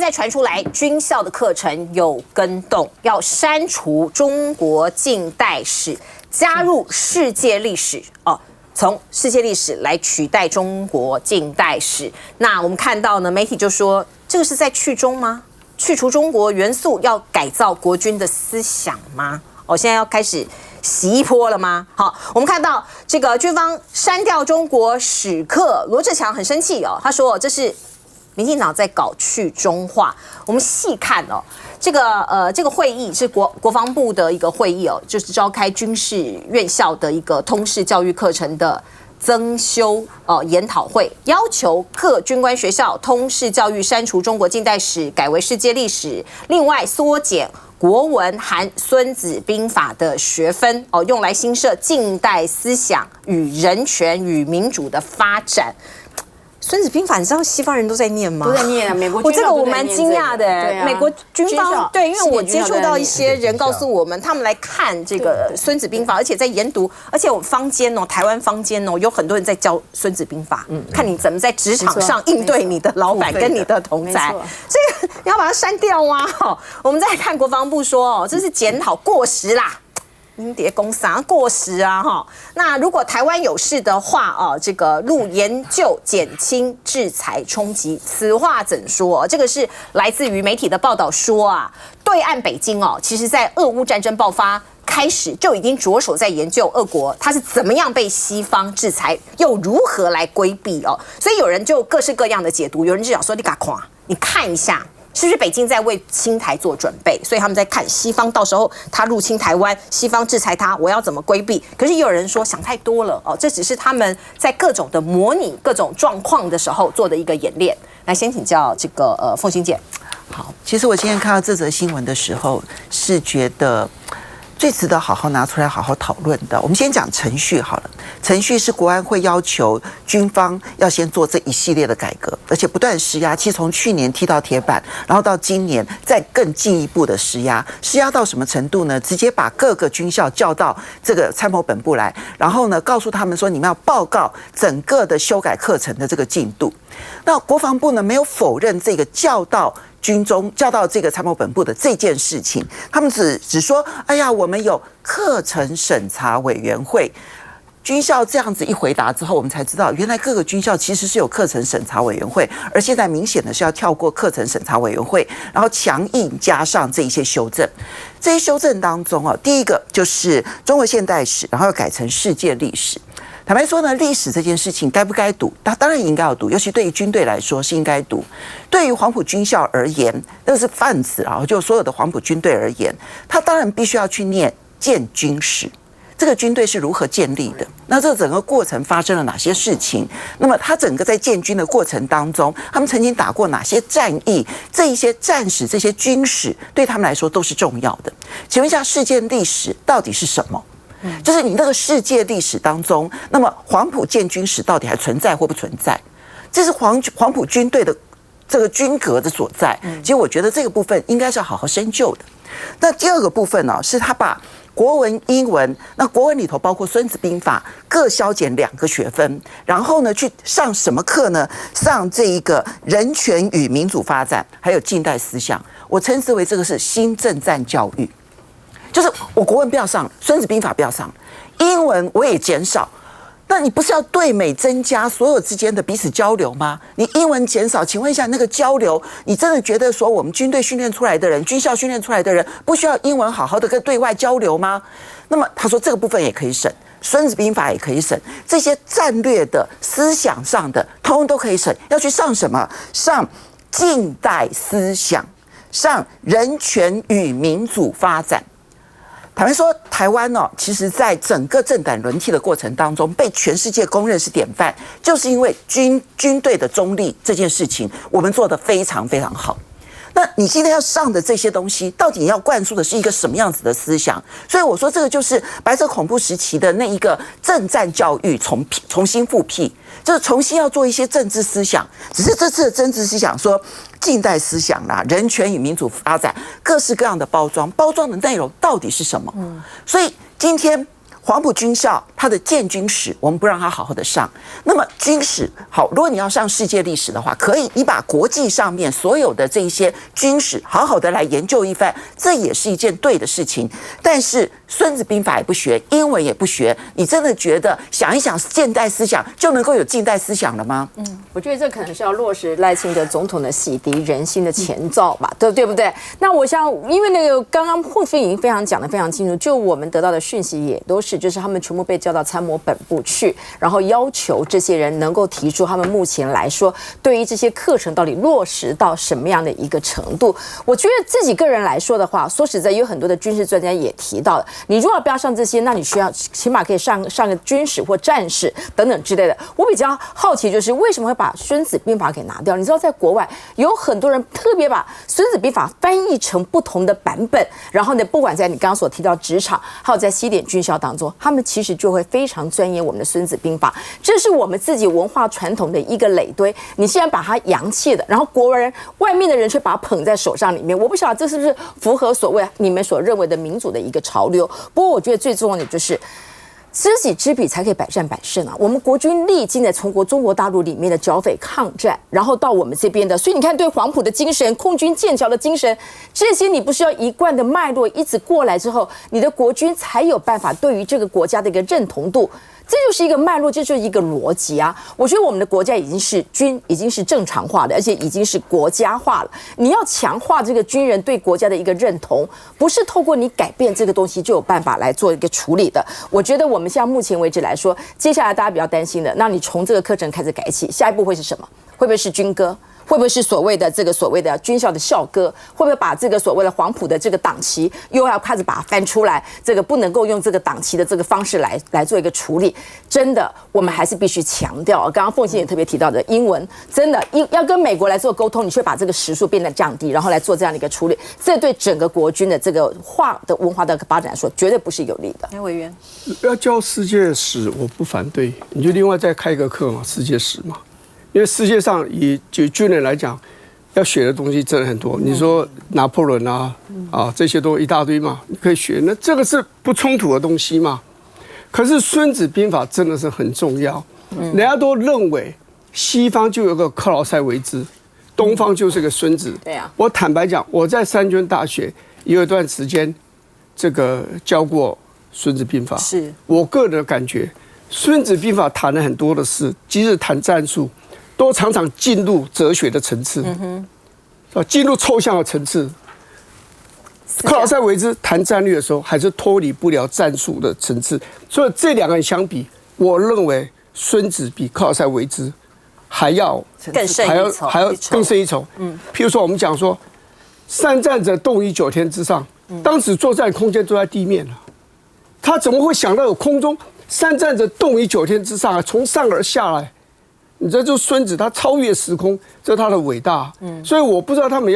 在传出来，军校的课程有跟动，要删除中国近代史，加入世界历史哦。从世界历史来取代中国近代史，那我们看到呢，媒体就说这个是在去中吗？去除中国元素，要改造国军的思想吗？哦，现在要开始洗一波了吗？好，我们看到这个军方删掉中国史课，罗志强很生气哦，他说这是民进党在搞去中化。我们细看哦，这个会议是国防部的一个会议哦，就是召开军事院校的一个通识教育课程的增修研讨会，要求各军官学校通识教育删除中国近代史，改为世界历史，另外缩减国文含《孙子兵法》的学分哦，用来新设近代思想与人权与民主的发展。孙子兵法，你知道西方人都在念吗？都在念啊，美国我这个我蛮惊讶的，美国军方对，因为我接触到一些人告诉我们，他们来看这个孙子兵法，而且在研读，而且我们坊间哦，台湾坊间哦，有很多人在教孙子兵法，看你怎么在职场上应对你的老板跟你的同才，这个你要把它删掉吗？我们再看国防部说哦，这是检讨过时啦。英蝶公啥过时啊哈？那如果台湾有事的话啊，这个入研究减轻制裁冲击，此话怎说？这个是来自于媒体的报道说啊，对岸北京哦，其实在俄乌战争爆发开始就已经着手在研究俄国它是怎么样被西方制裁，又如何来规避哦。所以有人就各式各样的解读，有人就想说你你看一下。是不是北京在为侵台做准备？所以他们在看西方到时候他入侵台湾，西方制裁他，我要怎么规避？可是也有人说想太多了哦，这只是他们在各种的模拟各种状况的时候做的一个演练。来，先请教这个凤馨姐。好，其实我今天看到这则新闻的时候，是觉得最值得好好拿出来好好讨论的。我们先讲程序好了，程序是国安会要求军方要先做这一系列的改革，而且不断施压。其实从去年踢到铁板，然后到今年再更进一步的施压，施压到什么程度呢？直接把各个军校叫到这个参谋本部来，然后呢告诉他们说，你们要报告整个的修改课程的这个进度。那国防部呢没有否认这个叫到军中叫到这个参谋本部的这件事情，他们只说，哎呀，我们有课程审查委员会。军校这样子一回答之后，我们才知道，原来各个军校其实是有课程审查委员会，而现在明显的是要跳过课程审查委员会，然后强硬加上这一些修正。这些修正当中啊，第一个就是中国现代史，然后要改成世界历史。坦白说呢，历史这件事情该不该读？它当然应该要读，尤其对于军队来说是应该读。对于黄埔军校而言，那是泛指啊，就所有的黄埔军队而言，他当然必须要去念建军史。这个军队是如何建立的？那这整个过程发生了哪些事情？那么他整个在建军的过程当中，他们曾经打过哪些战役？这一些战史、这些军史对他们来说都是重要的。请问一下，世界历史到底是什么？就是你那个世界历史当中，那么黄埔建军史到底还存在或不存在？这是黄埔军队的这个军格的所在。其实我觉得这个部分应该是要好好深究的。那第二个部分呢，是他把国文、英文，那国文里头包括《孙子兵法》，各削减2个学分，然后呢，去上什么课呢？上这一个人权与民主发展，还有近代思想。我称之为这个是新政战教育。就是我国文不要上，《孙子兵法》不要上，英文我也减少。那你不是要对美增加所有之间的彼此交流吗？你英文减少，请问一下，那个交流，你真的觉得说我们军队训练出来的人，军校训练出来的人，不需要英文好好的跟对外交流吗？那么他说这个部分也可以省，《孙子兵法》也可以省，这些战略的思想上的，通通都可以省。要去上什么？上近代思想，上人权与民主发展。坦白说，台湾哦，其实在整个政党轮替的过程当中，被全世界公认是典范，就是因为军队的中立这件事情，我们做得非常非常好。那你今天要上的这些东西，到底要灌输的是一个什么样子的思想？所以我说，这个就是白色恐怖时期的那一个政战教育重新复辟，就是重新要做一些政治思想。只是这次的政治思想说近代思想啦、人权与民主发展，各式各样的包装的内容到底是什么？所以今天黄埔军校它的建军史，我们不让它好好的上。那么军史好，如果你要上世界历史的话，可以你把国际上面所有的这一些军史好好的来研究一番，这也是一件对的事情。但是孙子兵法也不学，英文也不学，你真的觉得想一想现代思想就能够有近代思想了吗？我觉得这可能是要落实赖清德总统的洗涤人心的前兆吧，对不对？那我想，因为那个刚刚副副已经非常讲得非常清楚，就我们得到的讯息也都是，就是他们全部被叫到参谋本部去，然后要求这些人能够提出他们目前来说对于这些课程到底落实到什么样的一个程度。我觉得自己个人来说的话，说实在，有很多的军事专家也提到了，你如果不要上这些，那你需要起码可以上个军史或战史等等之类的。我比较好奇就是为什么会把《孙子兵法》给拿掉？你知道，在国外有很多人特别把《孙子兵法》翻译成不同的版本，然后呢，不管在你刚刚所提到职场，还有在西点军校当中，他们其实就会非常钻研我们的《孙子兵法》，这是我们自己文化传统的一个累堆。你现在把它洋气的，然后外面的人却把它捧在手上里面，我不晓得这是不是符合所谓你们所认为的民主的一个潮流。不过我觉得最重要的就是知己知彼才可以百战百胜啊！我们国军历经的从中国大陆里面的剿匪抗战，然后到我们这边的，所以你看对黄埔的精神、空军建桥的精神，这些你不是要一贯的脉络一直过来之后，你的国军才有办法对于这个国家的一个认同度。这就是一个脉络，这就是一个逻辑啊！我觉得我们的国家已经是正常化的，而且已经是国家化了。你要强化这个军人对国家的一个认同，不是透过你改变这个东西就有办法来做一个处理的。我觉得我们现在目前为止来说，接下来大家比较担心的，那你从这个课程开始改起，下一步会是什么？会不会是军歌？会不会是所谓的军校的校歌？会不会把这个所谓的黄埔的这个党旗又要开始把它翻出来？这个不能够用这个党旗的这个方式来做一个处理。真的，我们还是必须强调，刚刚凤馨也特别提到的英文，真的要跟美国来做沟通，你却把这个时数变得降低，然后来做这样的一个处理，这对整个国军的这个文化的发展来说，绝对不是有利的。委员要教世界史，我不反对，你就另外再开一个课嘛，世界史嘛。因为世界上以军人来讲，要学的东西真的很多。你说拿破仑啊，这些都一大堆嘛，你可以学。那这个是不冲突的东西嘛。可是《孙子兵法》真的是很重要。人家都认为西方就有个克劳塞维兹，东方就是个孙子。对啊。我坦白讲，我在三军大学也有一段时间，这个教过《孙子兵法》。是我个人的感觉，《孙子兵法》谈了很多的事，即使谈战术。都常常进入哲学的层次，进入抽象的层次。克劳塞维兹谈战略的时候，还是脱离不了战术的层次。所以这两个人相比，我认为孙子比克劳塞维兹还要更胜一筹，还要更胜一筹。譬如说，我们讲说，善战者动于九天之上，当时作战空间都在地面了，他怎么会想到有空中？善战者动于九天之上啊，从上而下来。你这就是孙子，他超越时空，这是他的伟大。所以我不知道他们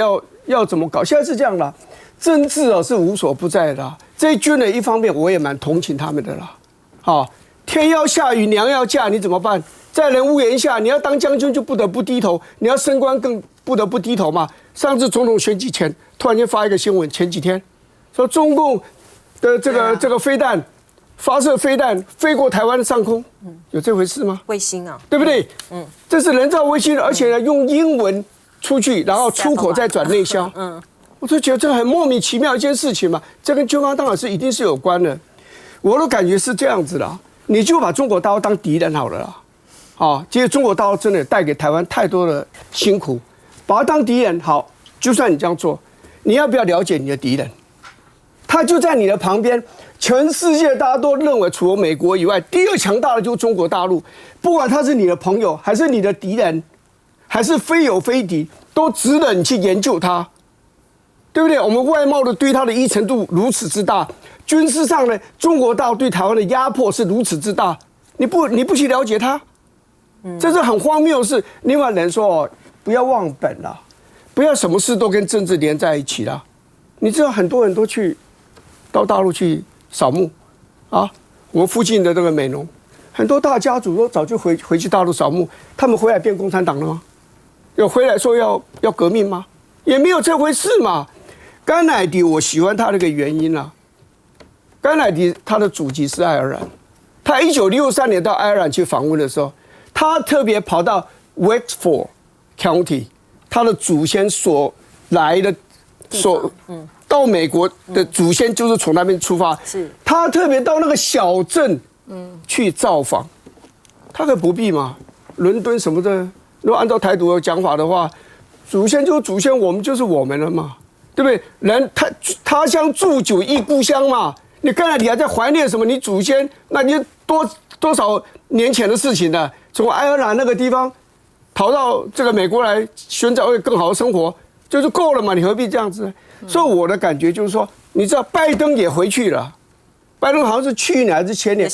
要怎么搞。现在是这样啦，政治是无所不在的。这些军人一方面我也蛮同情他们的啦。天要下雨娘要嫁，你怎么办？在人屋檐下，你要当将军就不得不低头，你要升官更不得不低头嘛。上次总统选举前，突然间发一个新闻，前几天说中共的这个飞弹。发射飞弹飞过台湾的上空，有这回事吗？卫星啊，对不对？这是人造卫星，而且呢用英文出去，然后出口再转内销。我就觉得这很莫名其妙一件事情嘛。这跟军方当然是一定是有关的。我的感觉是这样子啦，你就把中国大陆当敌人好了啦。其实中国大陆真的带给台湾太多的辛苦，把它当敌人好，就算你这样做，你要不要了解你的敌人？他就在你的旁边。全世界大家都认为，除了美国以外，第二强大的就是中国大陆。不管他是你的朋友，还是你的敌人，还是非友非敌，都值得你去研究他，对不对？我们外贸的对他的依存度如此之大，军事上呢，中国大陆对台湾的压迫是如此之大，你不去了解他，这是很荒谬的事。另外人说不要忘本啦，不要什么事都跟政治连在一起啦。你知道很多人都去到大陆去。扫墓，我们附近的这个美浓，很多大家族都早就回去大陆扫墓，他们回来变共产党了吗？有回来说要革命吗？也没有这回事嘛。甘乃迪我喜欢他那个原因啦，甘乃迪他的祖籍是爱尔兰，他1963年到爱尔兰去访问的时候，他特别跑到 Wexford County， 他的祖先所来的到美国的祖先就是从那边出发，是他特别到那个小镇去造访，他可以不必嘛？伦敦什么的，如果按照台独的讲法的话，祖先就是祖先，我们就是我们了嘛，对不对？人他乡祝酒忆故乡嘛，你刚才你还在怀念什么？你祖先，那你多少年前的事情了？从爱尔兰那个地方逃到这个美国来寻找更好的生活，就是够了嘛？你何必这样子？所以我的感觉就是说，你知道拜登也回去了，拜登好像是去年还是前年，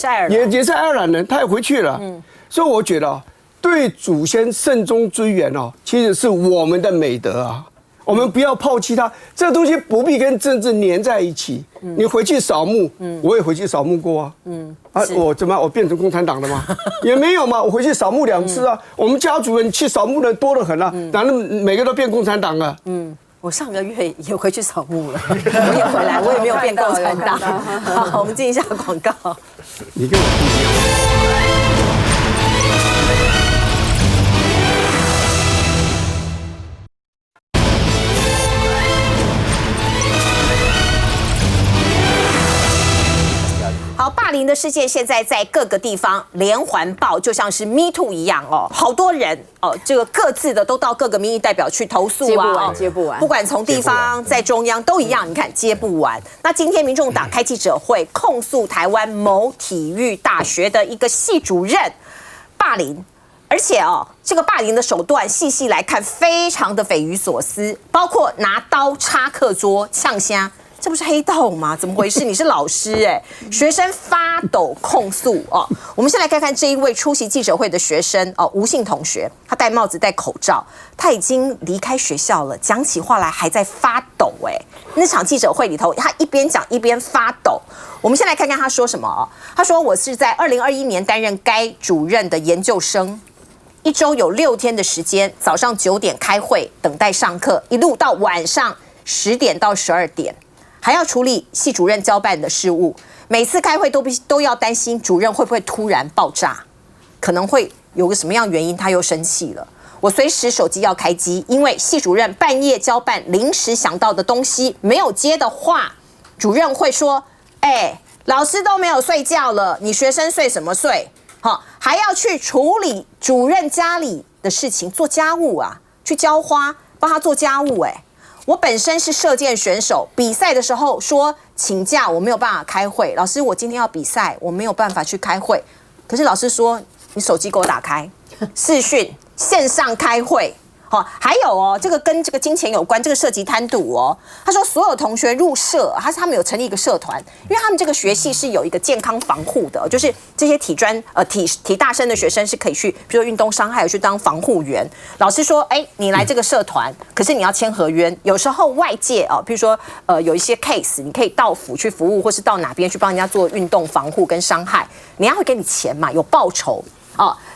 也是爱尔兰人，他也回去了。所以我觉得对祖先慎终追远哦，其实是我们的美德啊。我们不要抛弃它，这个东西不必跟政治粘在一起。你回去扫墓，我也回去扫墓过啊。我怎么我变成共产党了吗？也没有嘛，我回去扫墓2次啊。我们家族人去扫墓的多得很啊，然后每个都变共产党了。我上个月也回去扫墓了，我也回来，我也没有变共产党。好，我们进一下广告。你跟我不一样。好，霸凌的事件现在在各个地方连环爆，就像是 Me Too 一样哦，好多人哦，这个各自的都到各个民意代表去投诉啊，接不完，不管从地方在中央都一样，你看接不完。那今天民众党开记者会控诉台湾某体育大学的一个系主任霸凌。而且哦，这个霸凌的手段细细来看，非常的匪夷所思，包括拿刀插课桌、呛虾。这不是黑道吗？怎么回事？你是老师哎！学生发抖控诉哦。我们先来看看这一位出席记者会的学生哦，吴姓同学，他戴帽子戴口罩，他已经离开学校了，讲起话来还在发抖哎。那场记者会里头，他一边讲一边发抖。我们先来看看他说什么哦。他说：“我是在2021年担任该主任的研究生。1周有6天的时间，早上9点开会，等待上课，一路到晚上10点到12点。”还要处理系主任交办的事务，每次开会都要担心主任会不会突然爆炸，可能会有个什么样原因他又生气了。我随时手机要开机，因为系主任半夜交办临时想到的东西没有接的话，主任会说：“老师都没有睡觉了，你学生睡什么睡？”好，还要去处理主任家里的事情，做家务啊，去浇花，帮他做家务我本身是射箭选手，比赛的时候说请假，我没有办法开会。老师，我今天要比赛，我没有办法去开会。可是老师说，你手机给我打开，视讯线上开会。还有哦，这个跟这个金钱有关，这个涉及贪赌哦。他说，所有同学入社，他们有成立一个社团，因为他们这个学系是有一个健康防护的，就是这些体大生的学生是可以去，比如说运动伤害，去当防护员。老师说，你来这个社团，可是你要签合约。有时候外界比如说有一些 case， 你可以到府去服务，或是到哪边去帮人家做运动防护跟伤害，人家会给你钱嘛，有报酬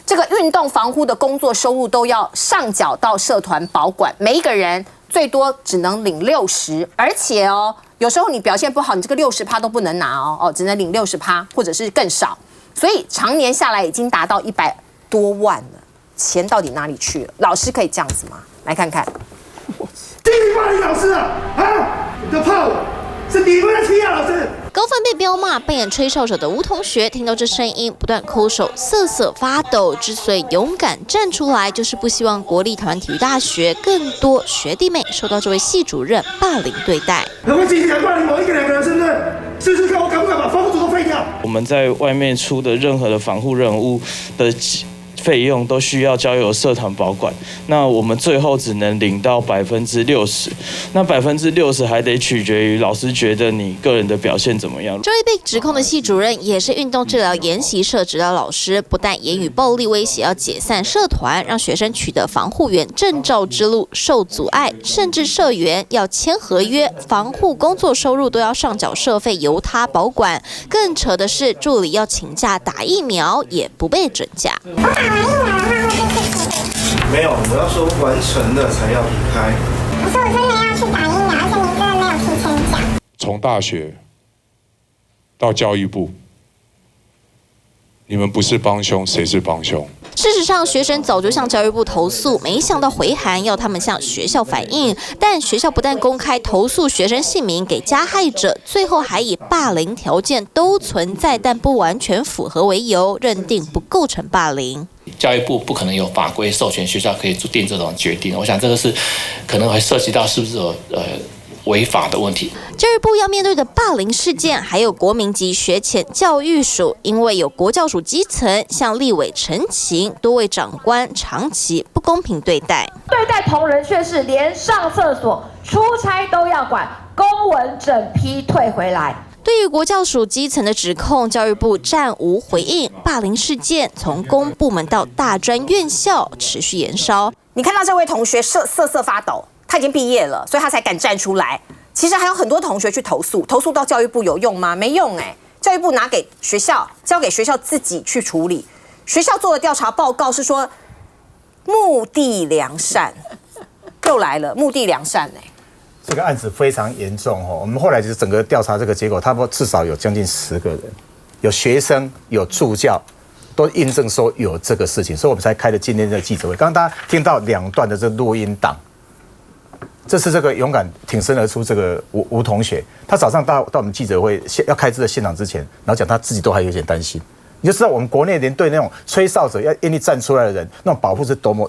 这个运动防护的工作收入都要上缴到社团保管，每一个人最多只能领60%，而且有时候你表现不好，你这个60%都不能拿只能领60%或者是更少，所以常年下来已经达到100多万了，钱到底哪里去了？老师可以这样子吗？来看看，地理霸凌老师啊，你都怕我，是你们的欺压老师。高分被彪骂，扮演吹哨者的吴同学听到这声音，不断抠手，瑟瑟发抖。之所以勇敢站出来，就是不希望国立台湾体育大学更多学弟妹受到这位系主任霸凌对待。可不可以集体来霸凌我1个2个人，是不是？试试看我敢不敢把防护组都废掉？我们在外面出的任何的防护任务的费用都需要交由社团保管，那我们最后只能领到60%，那60%还得取决于老师觉得你个人的表现怎么样。这位被指控的系主任也是运动治疗研习社指导老师，不但言语暴力威胁要解散社团，让学生取得防护员证照之路受阻碍，甚至社员要签合约，防护工作收入都要上缴社费由他保管。更扯的是，助理要请假打疫苗也不被准假。没有，我要说完成了才要离开。可是我真的要去打疫苗，而且您真的没有提前讲。从大学到教育部，你们不是帮凶，谁是帮凶？事实上，学生早就向教育部投诉，没想到回函要他们向学校反映，但学校不但公开投诉学生姓名给加害者，最后还以霸凌条件都存在但不完全符合为由，认定不构成霸凌。教育部不可能有法规授权学校可以定这种决定，我想这个是可能会涉及到是不是有违法的问题。教育部要面对的霸凌事件，还有国民级学前教育署，因为有国教署基层向立委陈情，多位长官长期不公平对待同仁却是连上厕所、出差都要管，公文整批退回来。对于国教署基层的指控，教育部暂无回应。霸凌事件从公部门到大专院校持续延烧。你看到这位同学瑟瑟发抖，他已经毕业了，所以他才敢站出来。其实还有很多同学去投诉到教育部有用吗？没用哎，教育部拿给学校，交给学校自己去处理。学校做的调查报告是说目的良善，又来了目的良善哎。这个案子非常严重哦，我们后来就是整个调查这个结果，差不多至少有将近10个人，有学生有助教，都印证说有这个事情，所以我们才开了今天的记者会。刚刚大家听到2段的这录音档，这是这个勇敢挺身而出这个吴同学，他早上到我们记者会要开这个现场之前，然后讲他自己都还有点担心，你就知道我们国内连对那种吹哨者要愿意站出来的人，那种保护是多么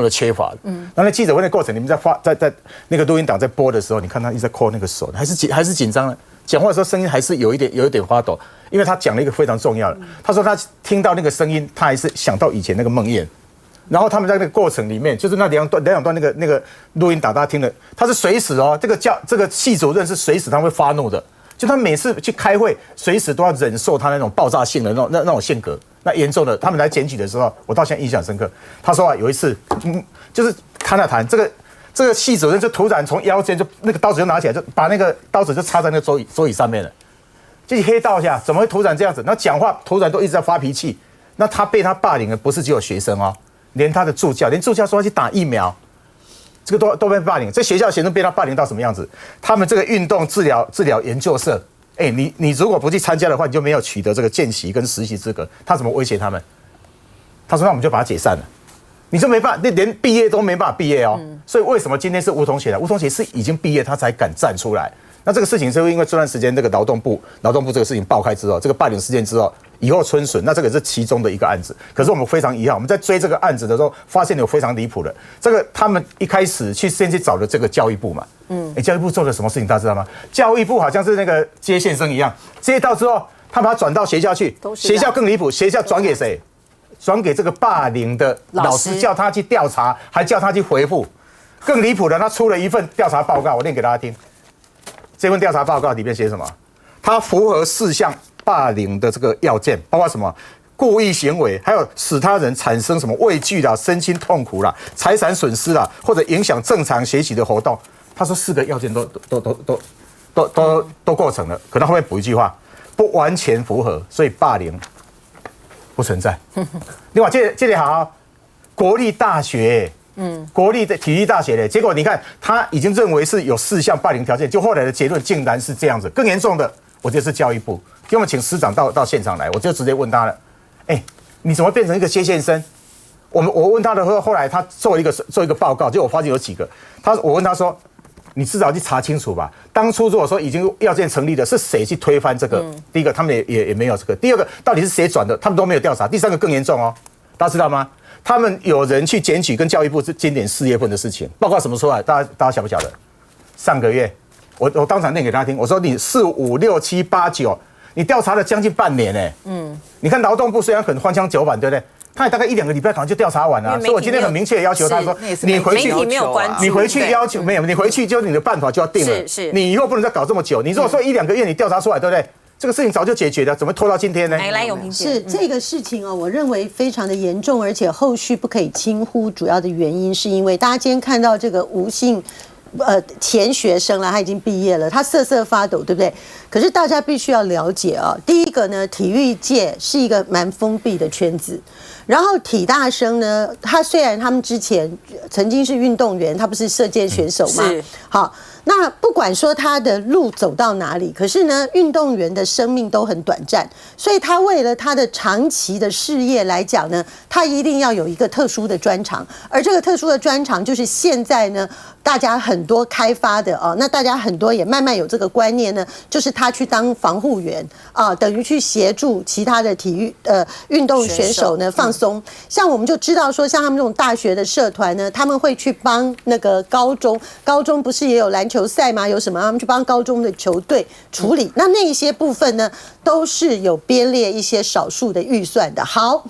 的缺乏的。那记者会的过程，你们在那个录音档在播的时候，你看他一直在扣那个手，还是紧张的。讲话的时候声音还是有一点发抖，因为他讲了一个非常重要的。他说他听到那个声音，他还是想到以前那个梦魇。然后他们在那个过程里面，就是那两段那个录音档，大家听了，他是随时哦，这个系主任是随时他会发怒的，就他每次去开会，随时都要忍受他那种爆炸性的那种性格。那严重的，他们来检举的时候，我到现在印象深刻。他说啊，有一次，就是谈了谈，这个系主任就突然从腰间就那个刀子就拿起来，就把那个刀子就插在那个桌椅上面了，就是黑道下怎么会突然这样子？那讲话突然都一直在发脾气。那他被他霸凌的不是只有学生哦，连他的助教，连助教说要去打疫苗，这个都被霸凌。这学校学生被他霸凌到什么样子？他们这个运动治疗研究社。你如果不去参加的话，你就没有取得这个见习跟实习资格。他怎么威胁他们？他说：“那我们就把他解散了。”你就没办法，连毕业都没办法毕业哦。所以为什么今天是吴同学呢？吴同学是已经毕业，他才敢站出来。那这个事情是因为这段时间这个劳动部这个事情爆开之后，这个霸凌事件之后，以后春笋，那这个是其中的一个案子。可是我们非常遗憾，我们在追这个案子的时候，发现有非常离谱的。这个他们一开始先去找的这个教育部嘛。教育部做了什么事情，大家知道吗？教育部好像是那个接线生一样，接到之后，他把它转到学校去，学校更离谱，学校转给谁？转给这个霸凌的老师，叫他去调查，还叫他去回复。更离谱的，他出了一份调查报告，我念给大家听。这份调查报告里面写什么？他符合4项霸凌的这个要件，包括什么？故意行为，还有使他人产生什么畏惧啦、身心痛苦啦、财产损失啦，或者影响正常学习的活动。他说4个要件都构成了，可他后面补一句话，不完全符合，所以霸凌不存在。另外，这里好，国立大学，国立的体育大学的，结果你看他已经认为是有4项霸凌条件，就后来的结论竟然是这样子。更严重的，我觉得是教育部，给我们请师长到现场来，我就直接问他了，你怎么变成一个接线生？我问他的时候，后来他做一个报告，就我发现有几个，我问他说。你至少去查清楚吧。当初如果说已经要件成立的，是谁去推翻这个？第一个，他们也没有这个。第二个，到底是谁转的？他们都没有调查。第3个更严重哦，大家知道吗？他们有人去检举跟教育部今年4月份的事情，报告什么出来？大家晓不晓得？上个月，我当场念给大家听。我说你4、5、6、7、8、9，你调查了将近半年呢。你看劳动部虽然很荒腔走板，对不对？他也大概1、2个礼拜可能就调查完了，所以我今天很明确的要求他说，你回去你回去要求没有，你回去就你的办法就要定了，你以后不能再搞这么久。你如果说1、2个月你调查出来，对不对？这个事情早就解决了，怎么拖到今天呢？来，永平姐，是这个事情哦，我认为非常的严重，而且后续不可以轻忽。主要的原因是因为大家今天看到这个吴姓。前学生了，他已经毕业了，他瑟瑟发抖，对不对？可是大家必须要了解啊，第一个呢，体育界是一个蛮封闭的圈子，然后体大生呢，他虽然他们之前曾经是运动员，他不是射箭选手吗？好，那不管说他的路走到哪里，可是呢，运动员的生命都很短暂，所以他为了他的长期的事业来讲呢，他一定要有一个特殊的专长，而这个特殊的专长就是现在呢，大家很多开发的啊，那大家很多也慢慢有这个观念呢，就是他去当防护员啊，等于去协助其他的体育运动选手呢放松。像我们就知道说，像他们这种大学的社团呢，他们会去帮那个高中不是也有篮球赛吗？有什么他们去帮高中的球队处理，那一些部分呢，都是有编列一些少数的预算的。好。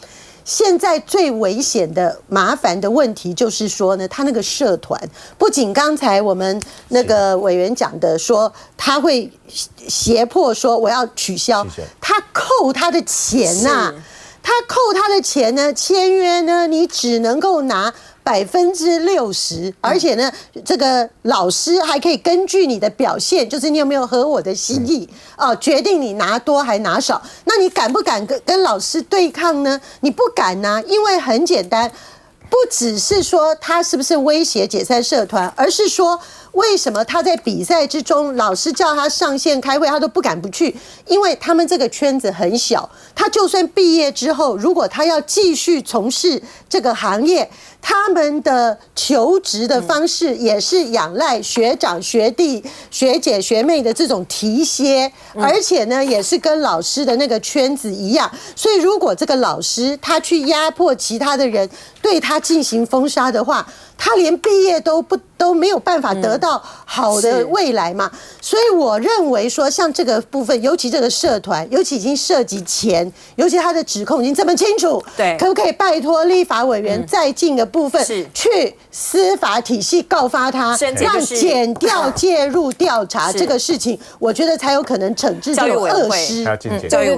现在最危险的麻烦的问题就是说呢，他那个社团不仅刚才我们那个委员讲的说他会胁迫说我要取消，他扣他的钱呐，他扣他的钱呢，签约呢你只能够拿60%，而且呢，这个老师还可以根据你的表现，就是你有没有合我的心意决定你拿多还拿少。那你敢不敢跟老师对抗呢？你不敢啊，因为很简单，不只是说他是不是威胁解散社团，而是说为什么他在比赛之中，老师叫他上线开会，他都不敢不去，因为他们这个圈子很小，他就算毕业之后，如果他要继续从事这个行业，他们的求职的方式也是仰赖学长、学弟、学姐、学妹的这种提携，而且呢，也是跟老师的那个圈子一样。所以，如果这个老师他去压迫其他的人，对他进行封杀的话，他连毕业都没有办法得到好的未来嘛。所以我认为说，像这个部分，尤其这个社团，尤其已经涉及钱，尤其他的指控已经这么清楚，对，可不可以拜托立法委员再进的部分去司法体系告发他，让检调介入调查这个事情，我觉得才有可能惩治这种恶施。对，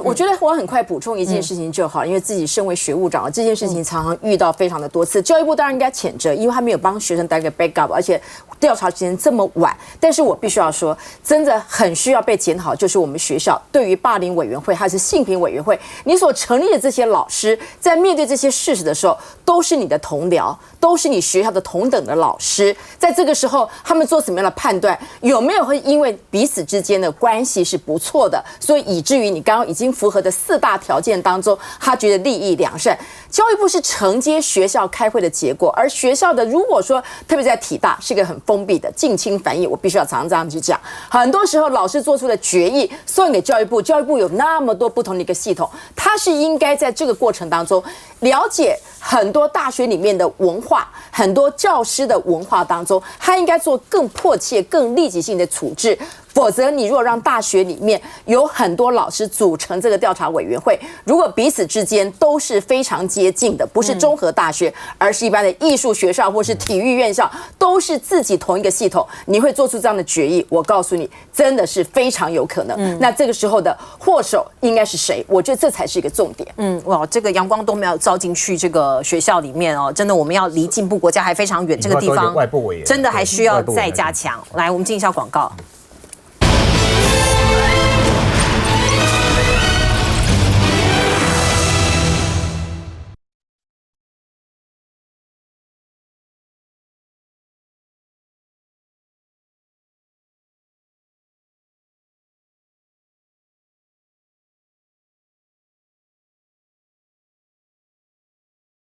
我觉得我很快补充一件事情就好，因为自己身为学务长，这件事情常常遇到非常的多次。教育部当然应该谴责，因为他没有帮学生带个 backup， 而且调查时间这么晚。但是我必须要说，真的很需要被检讨，就是我们学校对于霸凌委员会还是性平委员会，你所成立的这些老师，在面对这些事实的时候，都是你的同僚，都是你学校的同等的老师。在这个时候，他们做什么样的判断，有没有会因为彼此之间的关系是不错的，所以以至于你刚刚已经符合的4大条件当中，他觉得利益良善。教育部是承接学校开会的结果，而学校的如果说特别在体大是一个很封闭的近亲繁衍，我必须要常常这样去讲。很多时候老师做出的决议送给教育部，教育部有那么多不同的一个系统，他是应该在这个过程当中了解很多大学里面的文化，很多教师的文化当中，他应该做更迫切、更立即性的处置。否则，你如果让大学里面有很多老师组成这个调查委员会，如果彼此之间都是非常接近的，不是综合大学，而是一般的艺术学校或是体育院校，都是自己同一个系统，你会做出这样的决议，我告诉你，真的是非常有可能。那这个时候的祸首应该是谁？我觉得这才是一个重点。哇，这个阳光都没有照进去这个学校里面哦，真的我们要离进步国家还非常远，这个地方真的还需要再加强。来，我们进一下广告。